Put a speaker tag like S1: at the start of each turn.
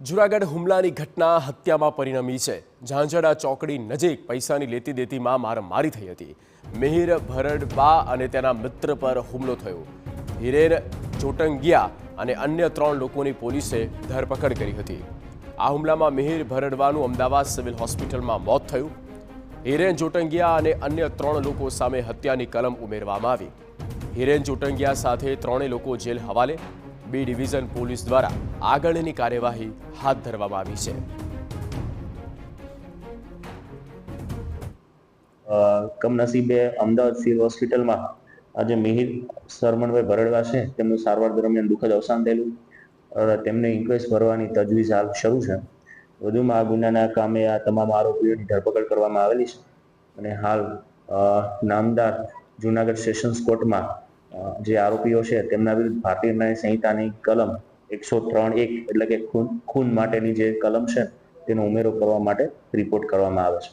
S1: જૂનાગઢ હુમલાની ઘટના હત્યામાં પરિણમી છે। ઝાંઝડા ચોકડી નજીક પૈસાની લેતી દેતીમાં મારામારી થઈ હતી। મિહિર ભરડવા અને તેના મિત્ર પર હુમલો થયો। હિરેન ચોટંગિયા અને અન્ય 3 લોકોની પોલીસે ધરપકડ કરી હતી। આ હુમલામાં મિહિર ભરડવાનું અમદાવાદ સિવિલ હોસ્પિટલમાં મોત થયું। હિરેન ચોટંગિયા અને અન્ય 3 લોકો સામે હત્યાની કલમ ઉમેરવામાં આવી। હિરેન ચોટંગિયા સાથે 3 લોકો જેલ હવાલે। બી ડિવિઝન પોલીસ દ્વારા આગળની કાર્યવાહી હાથ ધરવામાં આવી છે।
S2: કમનસીબે અમદાવાદ સિવિલ હોસ્પિટલમાં આજે મિહિર સરમણભાઈ ભરડવા છે તેમનું સારવાર દરમિયાન દુઃખદ અવસાન થયેલું। તેમને ઇન્ક્વેસ્ટ ભરવાની તજવીજ હાલ શરૂ છે। વધુમાં આ ગુનાના કામે આ તમામ આરોપીઓની ધરપકડ કરવામાં આવેલી છે અને હાલ નામદાર જૂનાગઢ સેશન્સ કોર્ટમાં જે આરોપીઓ છે તેમના વિરુદ્ધ ભારતીય ન્યાય સંહિતાની કલમ 103(1) એટલે કે ખૂન માટેની જે કલમ છે તેનો ઉમેરો કરવા માટે રિપોર્ટ કરવામાં આવે છે।